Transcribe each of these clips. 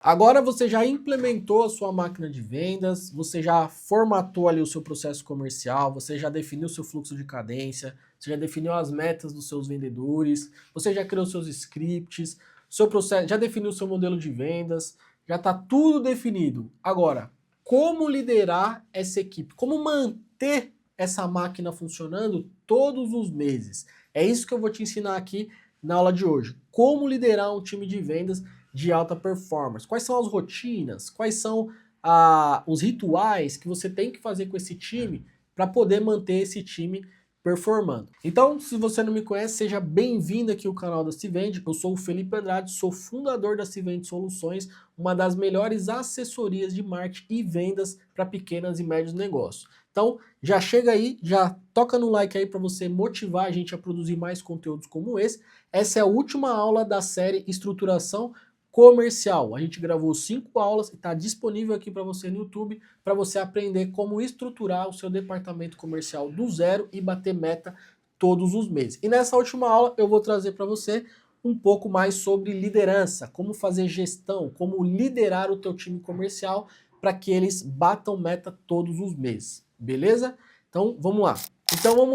Agora você já implementou a sua máquina de vendas, você já formatou ali o seu processo comercial, você já definiu o seu fluxo de cadência, você já definiu as metas dos seus vendedores, você já criou seus scripts, seu processo, já definiu o seu modelo de vendas, já está tudo definido. Agora, como liderar essa equipe? Como manter essa máquina funcionando todos os meses? É isso que eu vou te ensinar aqui na aula de hoje. Como liderar um time de vendas de alta performance. Quais são as rotinas? Quais são os rituais que você tem que fazer com esse time para poder manter esse time performando? Então, se você não me conhece, seja bem-vindo aqui ao canal da Civende. Eu sou o Felipe Andrade, sou fundador da Civende Soluções, uma das melhores assessorias de marketing e vendas para pequenos e médios negócios. Então, já chega aí, já toca no like aí para você motivar a gente a produzir mais conteúdos como esse. Essa é a última aula da série Estruturação Comercial. A gente gravou 5 aulas e está disponível aqui para você no YouTube, para você aprender como estruturar o seu departamento comercial do zero e bater meta todos os meses. E nessa última aula eu vou trazer para você um pouco mais sobre liderança, como fazer gestão, como liderar o teu time comercial para que eles batam meta todos os meses. Beleza? Então vamos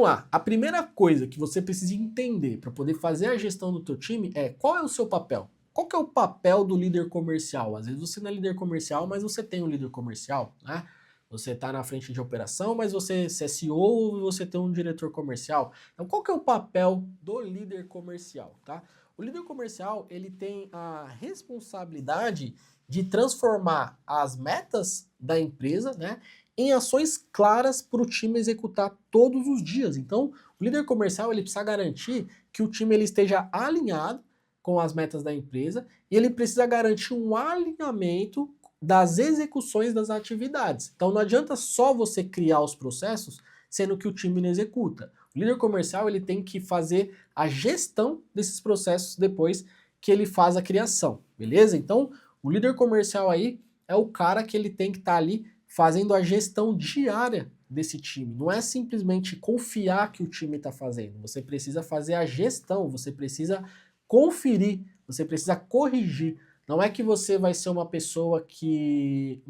lá. A primeira coisa que você precisa entender para poder fazer a gestão do teu time é qual é o seu papel. Qual que é o papel do líder comercial? Às vezes você não é líder comercial, mas você tem um líder comercial, né? Você está na frente de operação, mas você é CEO e você tem um diretor comercial. Então, qual que é o papel do líder comercial, tá? O líder comercial, ele tem a responsabilidade de transformar as metas da empresa, né, em ações claras para o time executar todos os dias. Então, o líder comercial, ele precisa garantir que o time ele esteja alinhado com as metas da empresa e ele precisa garantir um alinhamento das execuções das atividades. Então não adianta só você criar os processos, sendo que o time não executa. O líder comercial ele tem que fazer a gestão desses processos depois que ele faz a criação, beleza? Então o líder comercial aí é o cara que ele tem que estar ali fazendo a gestão diária desse time. Não é simplesmente confiar que o time está fazendo. Você precisa fazer a gestão, você precisa conferir, você precisa corrigir. Não é que você vai ser uma pessoa que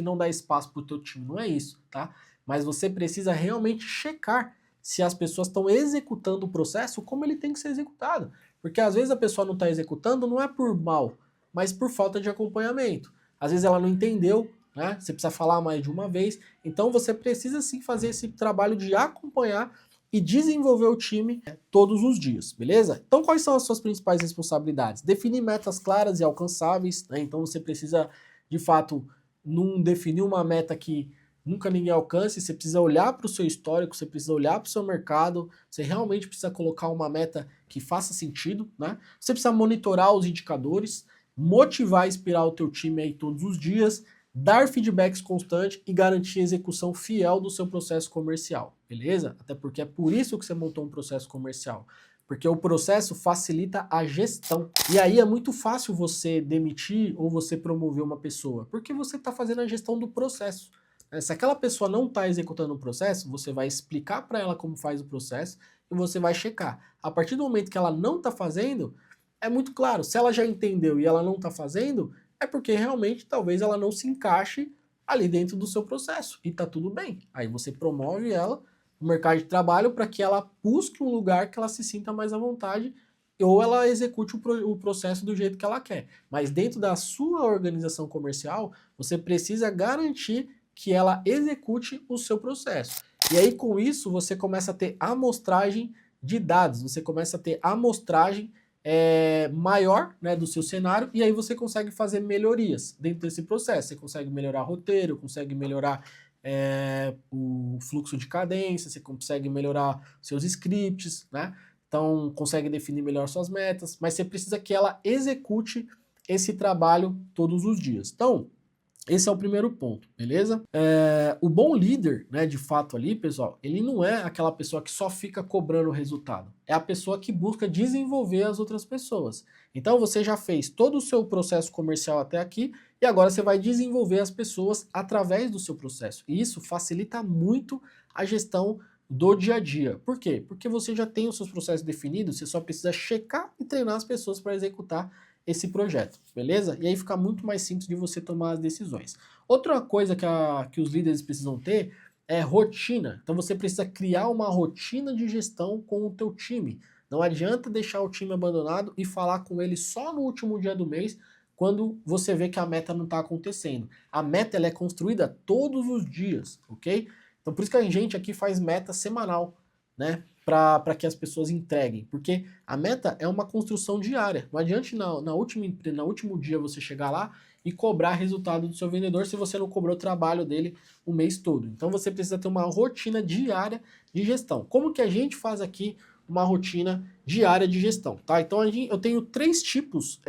não dá espaço para o teu time, não é isso, tá? Mas você precisa realmente checar se as pessoas estão executando o processo como ele tem que ser executado. Porque às vezes a pessoa não está executando não é por mal, mas por falta de acompanhamento. Às vezes ela não entendeu, né? Você precisa falar mais de uma vez. Então você precisa sim fazer esse trabalho de acompanhar e desenvolver o time todos os dias, beleza? Então quais são as suas principais responsabilidades? Definir metas claras e alcançáveis, né? Então você precisa, de fato, não definir uma meta que nunca ninguém alcance, você precisa olhar para o seu histórico, você precisa olhar para o seu mercado, você realmente precisa colocar uma meta que faça sentido, né? Você precisa monitorar os indicadores, motivar e inspirar o teu time aí todos os dias, dar feedbacks constantes e garantir a execução fiel do seu processo comercial, beleza? Até porque é por isso que você montou um processo comercial, porque o processo facilita a gestão. E aí é muito fácil você demitir ou você promover uma pessoa, porque você está fazendo a gestão do processo. Se aquela pessoa não está executando o processo, você vai explicar para ela como faz o processo e você vai checar. A partir do momento que ela não está fazendo, é muito claro, se ela já entendeu e ela não está fazendo, é porque realmente talvez ela não se encaixe ali dentro do seu processo e tá tudo bem. Aí você promove ela no mercado de trabalho para que ela busque um lugar que ela se sinta mais à vontade ou ela execute o processo do jeito que ela quer. Mas dentro da sua organização comercial, você precisa garantir que ela execute o seu processo. E aí com isso você começa a ter amostragem de dados, você começa a ter amostragem maior, né, do seu cenário, e aí você consegue fazer melhorias dentro desse processo. Você consegue melhorar roteiro, consegue melhorar o fluxo de cadência, você consegue melhorar seus scripts, né? Então consegue definir melhor suas metas, mas você precisa que ela execute esse trabalho todos os dias. Então, esse é o primeiro ponto, beleza? O bom líder, né, de fato ali, pessoal, ele não é aquela pessoa que só fica cobrando o resultado. É a pessoa que busca desenvolver as outras pessoas. Então você já fez todo o seu processo comercial até aqui e agora você vai desenvolver as pessoas através do seu processo. E isso facilita muito a gestão do dia a dia. Por quê? Porque você já tem os seus processos definidos, você só precisa checar e treinar as pessoas para executar esse projeto, beleza? E aí fica muito mais simples de você tomar as decisões. Outra coisa que os líderes precisam ter é rotina. Então você precisa criar uma rotina de gestão com o teu time. Não adianta deixar o time abandonado e falar com ele só no último dia do mês, quando você vê que a meta não está acontecendo. A meta ela é construída todos os dias, ok? Então por isso que a gente aqui faz meta semanal, né? Para que as pessoas entreguem. Porque a meta é uma construção diária. Não adianta no último dia você chegar lá e cobrar resultado do seu vendedor se você não cobrou o trabalho dele o mês todo. Então você precisa ter uma rotina diária de gestão. Como que a gente faz aqui uma rotina diária de gestão, tá? Então eu tenho três tipos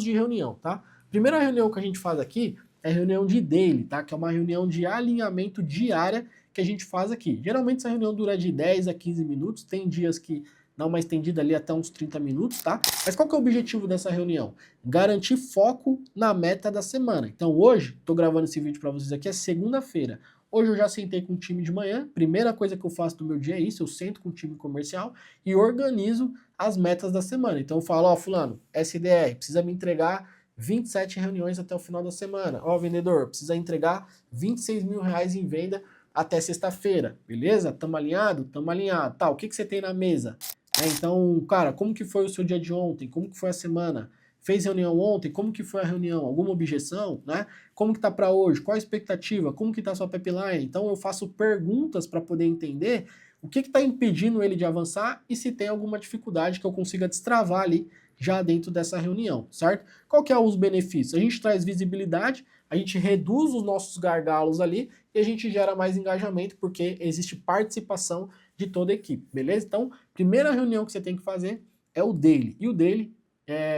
de reunião, tá? Primeira reunião que a gente faz aqui é reunião de daily, tá? Que é uma reunião de alinhamento diária que a gente faz aqui. Geralmente essa reunião dura de 10 a 15 minutos, tem dias que dá uma estendida ali até uns 30 minutos, tá? Mas qual que é o objetivo dessa reunião? Garantir foco na meta da semana. Então hoje, tô gravando esse vídeo para vocês aqui, é segunda-feira. Hoje eu já sentei com o time de manhã, primeira coisa que eu faço no meu dia é isso, eu sento com o time comercial e organizo as metas da semana. Então eu falo, ó, fulano, SDR, precisa me entregar 27 reuniões até o final da semana. Ó, vendedor, precisa entregar 26 mil reais em venda até sexta-feira, beleza? Tamo alinhado? Tamo alinhado. Tá, o que você tem na mesa? Então, cara, como que foi o seu dia de ontem? Como que foi a semana? Fez reunião ontem? Como que foi a reunião? Alguma objeção, né? Como que tá para hoje? Qual a expectativa? Como que tá a sua pipeline? Então eu faço perguntas para poder entender o que está impedindo ele de avançar e se tem alguma dificuldade que eu consiga destravar ali já dentro dessa reunião, certo? Qual que é os benefícios? A gente traz visibilidade, a gente reduz os nossos gargalos ali e a gente gera mais engajamento porque existe participação de toda a equipe, beleza? Então, primeira reunião que você tem que fazer é o daily. E o daily,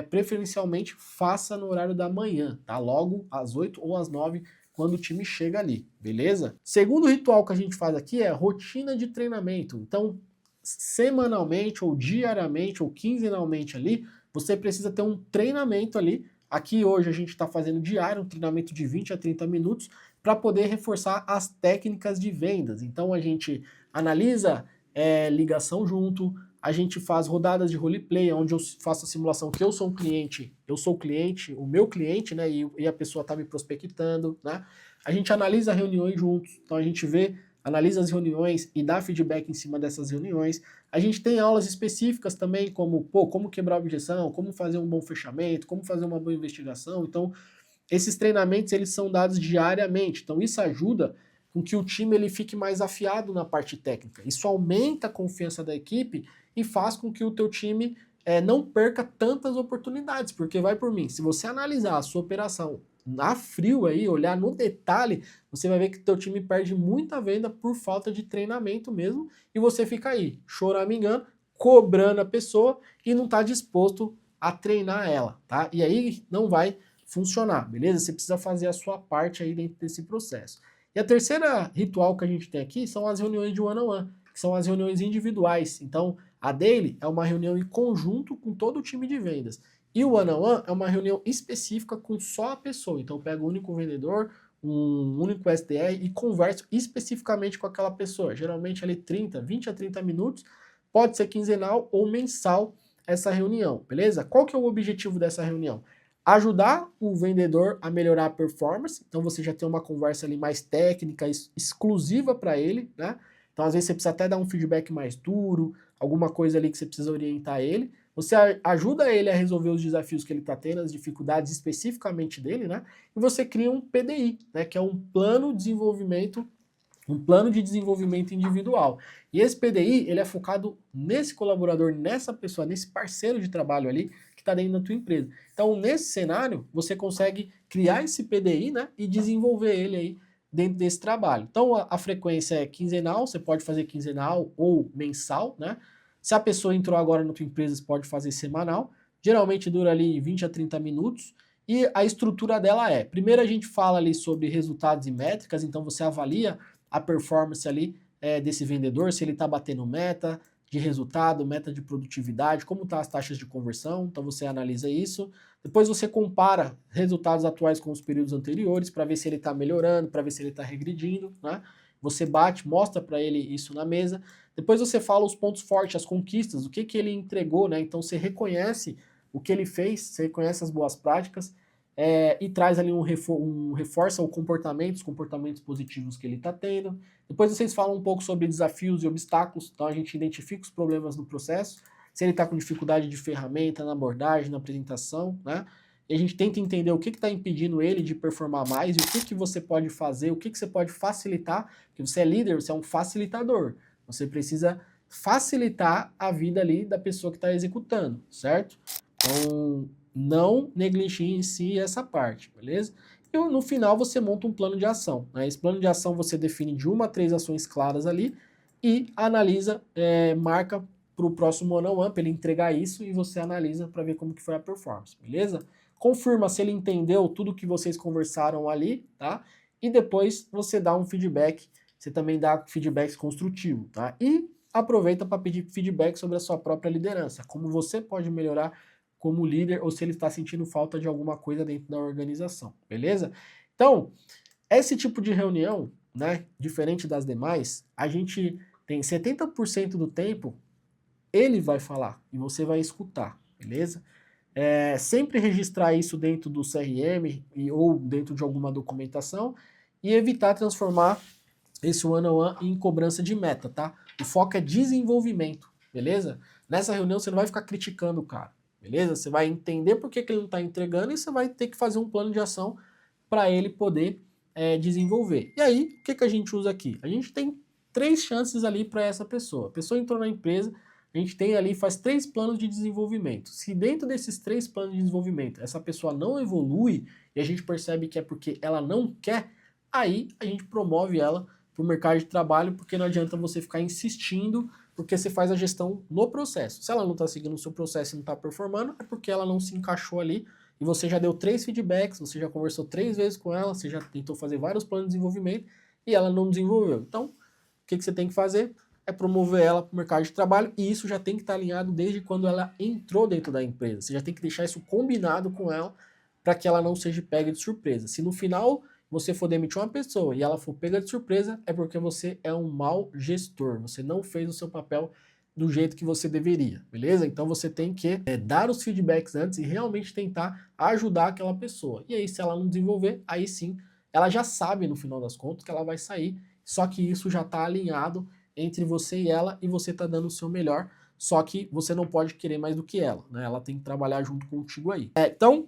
preferencialmente, faça no horário da manhã, tá? Logo às 8 ou às 9, quando o time chega ali, beleza? Segundo ritual que a gente faz aqui é rotina de treinamento. Então, semanalmente, ou diariamente, ou quinzenalmente ali, você precisa ter um treinamento ali. Aqui hoje a gente está fazendo diário, um treinamento de 20 a 30 minutos, para poder reforçar as técnicas de vendas. Então a gente analisa ligação junto, a gente faz rodadas de roleplay, onde eu faço a simulação que eu sou o cliente, o meu cliente, né, e a pessoa está me prospectando, né? A gente analisa reuniões juntos, então a gente analisa as reuniões e dá feedback em cima dessas reuniões. A gente tem aulas específicas também, como como quebrar a objeção, como fazer um bom fechamento, como fazer uma boa investigação. Então, esses treinamentos eles são dados diariamente. Então, isso ajuda com que o time ele fique mais afiado na parte técnica. Isso aumenta a confiança da equipe e faz com que o teu time não perca tantas oportunidades, porque vai por mim, se você analisar a sua operação na frio aí, olhar no detalhe, você vai ver que o teu time perde muita venda por falta de treinamento mesmo, e você fica aí, choramingando, cobrando a pessoa e não está disposto a treinar ela, tá? E aí não vai funcionar, beleza? Você precisa fazer a sua parte aí dentro desse processo. E a terceira ritual que a gente tem aqui são as reuniões de one-on-one, que são as reuniões individuais. Então, a daily é uma reunião em conjunto com todo o time de vendas. E o one-on-one é uma reunião específica com só a pessoa. Então eu pego um único vendedor, um único SDR e converso especificamente com aquela pessoa. Geralmente ali 20 a 30 minutos, pode ser quinzenal ou mensal essa reunião, beleza? Qual que é o objetivo dessa reunião? Ajudar o vendedor a melhorar a performance, então você já tem uma conversa ali mais técnica, exclusiva para ele, né? Então às vezes você precisa até dar um feedback mais duro, alguma coisa ali que você precisa orientar ele. Você ajuda ele a resolver os desafios que ele está tendo, as dificuldades especificamente dele, né? E você cria um PDI, né? Que é um plano de desenvolvimento individual. E esse PDI, ele é focado nesse colaborador, nessa pessoa, nesse parceiro de trabalho ali que está dentro da tua empresa. Então, nesse cenário, você consegue criar esse PDI, né? E desenvolver ele aí dentro desse trabalho. Então, a frequência é quinzenal, você pode fazer quinzenal ou mensal, né? Se a pessoa entrou agora na tua empresa, você pode fazer semanal. Geralmente dura ali 20 a 30 minutos. E a estrutura dela primeiro a gente fala ali sobre resultados e métricas, então você avalia a performance ali desse vendedor, se ele está batendo meta de resultado, meta de produtividade, como estão as taxas de conversão, então você analisa isso. Depois você compara resultados atuais com os períodos anteriores para ver se ele está melhorando, para ver se ele está regredindo, né? Você bate, mostra para ele isso na mesa. Depois você fala os pontos fortes, as conquistas, o que ele entregou, né? Então você reconhece o que ele fez, você reconhece as boas práticas, e traz ali reforça os comportamentos positivos que ele está tendo. Depois vocês falam um pouco sobre desafios e obstáculos, então a gente identifica os problemas no processo, se ele está com dificuldade de ferramenta, na abordagem, na apresentação, né? E a gente tenta entender o que está impedindo ele de performar mais e o que você pode fazer, o que você pode facilitar, porque você é líder, você é um facilitador. Você precisa facilitar a vida ali da pessoa que está executando, certo? Então, não negligencie essa parte, beleza? E no final você monta um plano de ação, né? Esse plano de ação você define de 1 a 3 ações claras ali e analisa, marca para o próximo one-on-one, para ele entregar isso, e você analisa para ver como que foi a performance, beleza? Confirma se ele entendeu tudo que vocês conversaram ali, tá? E depois você dá um feedback, você também dá feedbacks construtivos, tá? E aproveita para pedir feedback sobre a sua própria liderança, como você pode melhorar como líder ou se ele está sentindo falta de alguma coisa dentro da organização, beleza? Então, esse tipo de reunião, né, diferente das demais, a gente tem 70% do tempo ele vai falar e você vai escutar, beleza? Sempre registrar isso dentro do CRM ou dentro de alguma documentação e evitar transformar esse one-on-one em cobrança de meta, tá? O foco é desenvolvimento, beleza? Nessa reunião você não vai ficar criticando o cara, beleza? Você vai entender por que ele não está entregando e você vai ter que fazer um plano de ação para ele poder desenvolver. E aí, o que a gente usa aqui? A gente tem 3 chances ali para essa pessoa. A pessoa entrou na empresa, a gente tem ali, faz 3 planos de desenvolvimento. Se dentro desses 3 planos de desenvolvimento essa pessoa não evolui e a gente percebe que é porque ela não quer, aí a gente promove ela para o mercado de trabalho, porque não adianta você ficar insistindo, porque você faz a gestão no processo. Se ela não está seguindo o seu processo e não está performando, é porque ela não se encaixou ali e você já deu 3 feedbacks, você já conversou 3 vezes com ela, você já tentou fazer vários planos de desenvolvimento e ela não desenvolveu. Então, o que você tem que fazer? É promover ela para o mercado de trabalho, e isso já tem que estar alinhado desde quando ela entrou dentro da empresa. Você já tem que deixar isso combinado com ela para que ela não seja pega de surpresa. Se no final você for demitir uma pessoa e ela for pega de surpresa, é porque você é um mau gestor, você não fez o seu papel do jeito que você deveria, beleza? Então você tem que dar os feedbacks antes e realmente tentar ajudar aquela pessoa. E aí, se ela não desenvolver, aí sim, ela já sabe no final das contas que ela vai sair, só que isso já está alinhado entre você e ela, e você está dando o seu melhor, só que você não pode querer mais do que ela, né? Ela tem que trabalhar junto contigo aí. Então,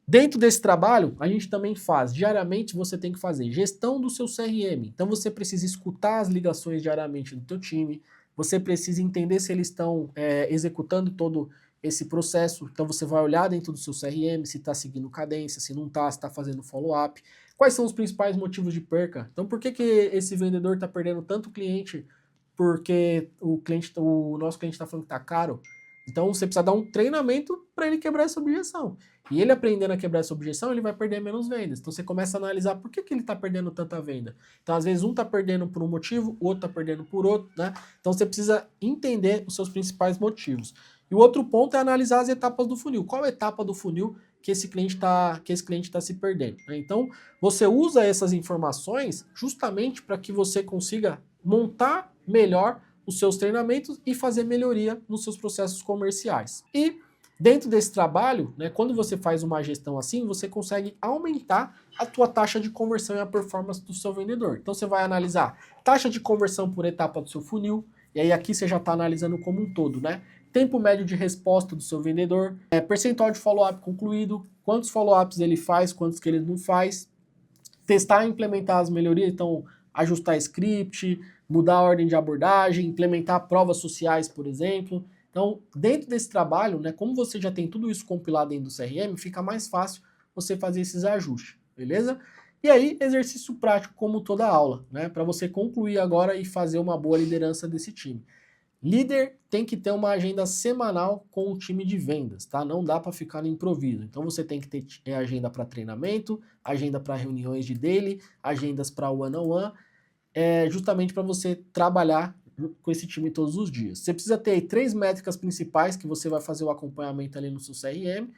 dentro desse trabalho, a gente também faz, diariamente você tem que fazer gestão do seu CRM. Então você precisa escutar as ligações diariamente do teu time, você precisa entender se eles estão executando todo esse processo. Então você vai olhar dentro do seu CRM, se está seguindo cadência, se não está, se está fazendo follow-up. Quais são os principais motivos de perca? Então por que esse vendedor está perdendo tanto cliente? Porque o nosso cliente está falando que está caro. Então você precisa dar um treinamento para ele quebrar essa objeção. E ele aprendendo a quebrar essa objeção, ele vai perder menos vendas. Então você começa a analisar por que ele está perdendo tanta venda. Então às vezes um está perdendo por um motivo, o outro está perdendo por outro, né? Então você precisa entender os seus principais motivos. E o outro ponto é analisar as etapas do funil. Qual etapa do funil que esse cliente está se perdendo, né? Então você usa essas informações justamente para que você consiga montar melhor os seus treinamentos e fazer melhoria nos seus processos comerciais. E dentro desse trabalho, né, quando você faz uma gestão assim, você consegue aumentar a tua taxa de conversão e a performance do seu vendedor. Então você vai analisar taxa de conversão por etapa do seu funil, e aí aqui você já está analisando como um todo, né? Tempo médio de resposta do seu vendedor, percentual de follow-up concluído, quantos follow-ups ele faz, quantos que ele não faz, testar e implementar as melhorias, então ajustar script, mudar a ordem de abordagem, implementar provas sociais, por exemplo. Então, dentro desse trabalho, né, como você já tem tudo isso compilado dentro do CRM, fica mais fácil você fazer esses ajustes, beleza? E aí, exercício prático como toda aula, né, para você concluir agora e fazer uma boa liderança desse time. Líder tem que ter uma agenda semanal com o time de vendas, tá? Não dá para ficar no improviso. Então você tem que ter agenda para treinamento, agenda para reuniões de daily, agendas para one-on-one, justamente para você trabalhar com esse time todos os dias. Você precisa ter aí 3 métricas principais que você vai fazer o acompanhamento ali no seu CRM,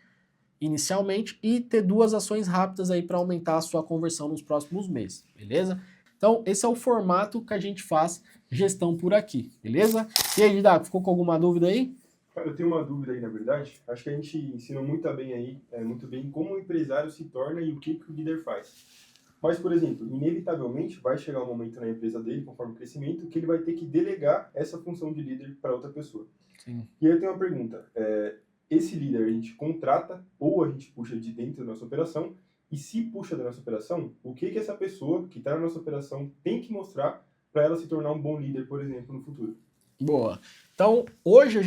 inicialmente, e ter 2 ações rápidas aí para aumentar a sua conversão nos próximos meses, beleza? Então, esse é o formato que a gente faz gestão por aqui, beleza? E aí, Didaco, ficou com alguma dúvida aí? Cara, eu tenho uma dúvida aí, na verdade. Acho que a gente ensinou muito bem aí, muito bem como o empresário se torna e o que o líder faz. Mas, por exemplo, inevitavelmente vai chegar um momento na empresa dele, conforme o crescimento, que ele vai ter que delegar essa função de líder para outra pessoa. Sim. E aí eu tenho uma pergunta. Esse líder a gente contrata ou a gente puxa de dentro da nossa operação? E se puxa da nossa operação, o que essa pessoa que está na nossa operação tem que mostrar para ela se tornar um bom líder, por exemplo, no futuro? Boa. Então, hoje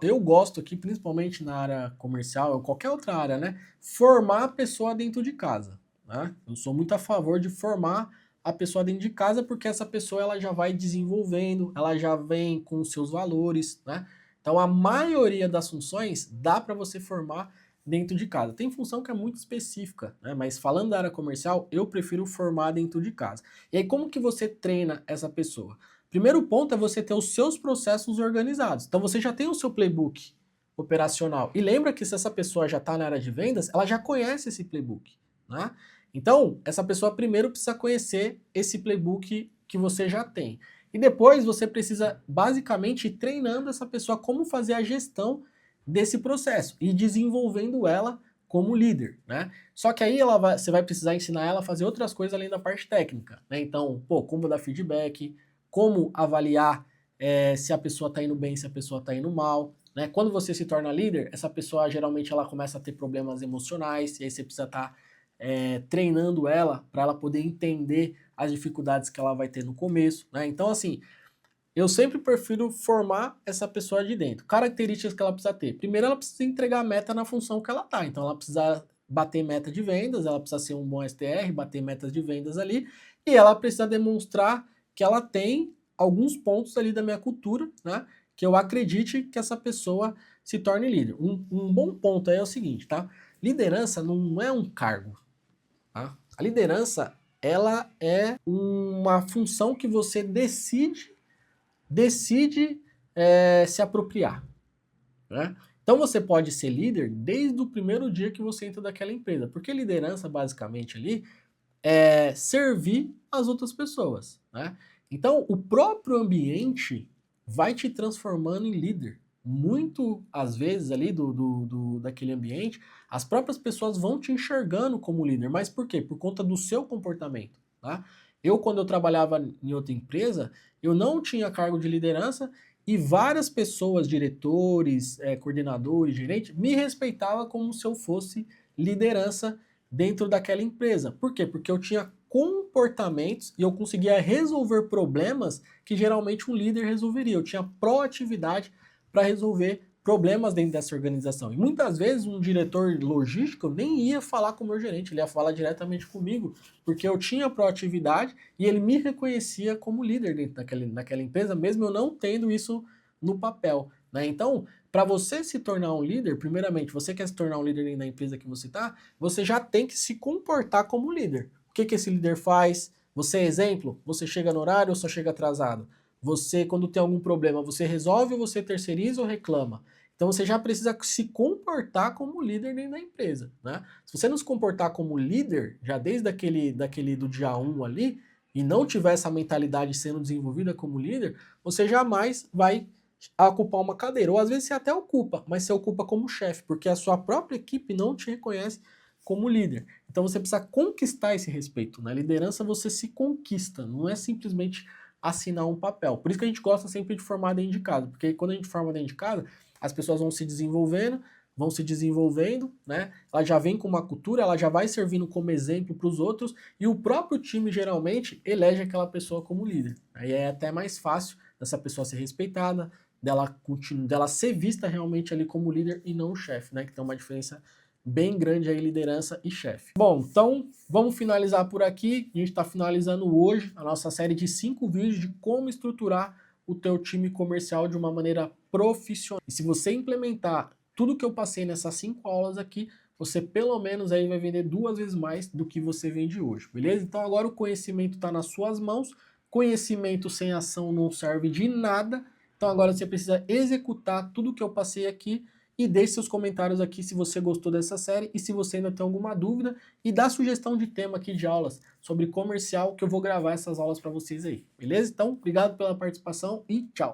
eu gosto aqui, principalmente na área comercial, ou qualquer outra área, né? Formar a pessoa dentro de casa, né? Eu sou muito a favor de formar a pessoa dentro de casa, porque essa pessoa ela já vai desenvolvendo, ela já vem com os seus valores, né? Então, a maioria das funções dá para você formar dentro de casa. Tem função que é muito específica, né? Mas falando da área comercial, eu prefiro formar dentro de casa. E aí, como que você treina essa pessoa? Primeiro ponto é você ter os seus processos organizados. Então você já tem o seu playbook operacional. E lembra que se essa pessoa já está na área de vendas, ela já conhece esse playbook, né? Então, essa pessoa primeiro precisa conhecer esse playbook que você já tem. E depois você precisa basicamente ir treinando essa pessoa como fazer a gestão desse processo e desenvolvendo ela como líder, né? Só que aí você vai precisar ensinar ela a fazer outras coisas além da parte técnica, né? Então, como dar feedback, como avaliar se a pessoa está indo bem, se a pessoa está indo mal. Né? Quando você se torna líder, essa pessoa geralmente ela começa a ter problemas emocionais, e aí você precisa estar treinando ela para ela poder entender as dificuldades que ela vai ter no começo. Né? Então, assim, eu sempre prefiro formar essa pessoa de dentro. Características que ela precisa ter. Primeiro, ela precisa entregar a meta na função que ela está. Então, ela precisa bater meta de vendas, ela precisa ser um bom STR, bater metas de vendas ali, e ela precisa demonstrar que ela tem alguns pontos ali da minha cultura, né? Que eu acredite que essa pessoa se torne líder. Um bom ponto aí é o seguinte, tá? Liderança não é um cargo, tá? A liderança, ela é uma função que você decide se apropriar, né? Então você pode ser líder desde o primeiro dia que você entra daquela empresa, porque liderança basicamente ali é servir as outras pessoas, né? Então o próprio ambiente vai te transformando em líder. Muito às vezes ali daquele ambiente, as próprias pessoas vão te enxergando como líder. Mas por quê? Por conta do seu comportamento, tá? Quando eu trabalhava em outra empresa, eu não tinha cargo de liderança e várias pessoas, diretores, coordenadores, gerentes, me respeitavam como se eu fosse liderança dentro daquela empresa. Por quê? Porque eu tinha comportamentos e eu conseguia resolver problemas que geralmente um líder resolveria. Eu tinha proatividade para resolver problemas dentro dessa organização. E muitas vezes um diretor logístico nem ia falar com o meu gerente, ele ia falar diretamente comigo, porque eu tinha proatividade e ele me reconhecia como líder dentro daquela empresa, mesmo eu não tendo isso no papel. Né? Então, para você se tornar um líder, primeiramente, você quer se tornar um líder dentro da empresa que você está, você já tem que se comportar como líder. O que esse líder faz? Você é exemplo? Você chega no horário ou só chega atrasado? Você, quando tem algum problema, você resolve ou você terceiriza ou reclama? Então você já precisa se comportar como líder dentro da empresa, né? Se você não se comportar como líder, já desde daquele do dia 1 ali, e não tiver essa mentalidade sendo desenvolvida como líder, você jamais vai ocupar uma cadeira. Ou às vezes você até ocupa, mas você ocupa como chefe, porque a sua própria equipe não te reconhece como líder. Então você precisa conquistar esse respeito. Na liderança você se conquista, não é simplesmente assinar um papel. Por isso que a gente gosta sempre de formar dentro de casa, porque quando a gente forma dentro de casa, as pessoas vão se desenvolvendo, vão se desenvolvendo, né? Ela já vem com uma cultura, ela já vai servindo como exemplo para os outros, e o próprio time geralmente elege aquela pessoa como líder. Aí é até mais fácil dessa pessoa ser respeitada, dela ser vista realmente ali como líder e não o chefe, né? Que tem uma diferença bem grande aí, liderança e chefe. Bom, então vamos finalizar por aqui. A gente está finalizando hoje a nossa série de 5 vídeos de como estruturar o teu time comercial de uma maneira profissional. E se você implementar tudo que eu passei nessas 5 aulas aqui, você pelo menos aí vai vender 2 vezes mais do que você vende hoje, beleza? Então agora o conhecimento está nas suas mãos. Conhecimento sem ação não serve de nada. Então agora você precisa executar tudo que eu passei aqui e deixe seus comentários aqui se você gostou dessa série e se você ainda tem alguma dúvida e dá sugestão de tema aqui de aulas sobre comercial que eu vou gravar essas aulas para vocês aí, beleza? Então, obrigado pela participação e tchau!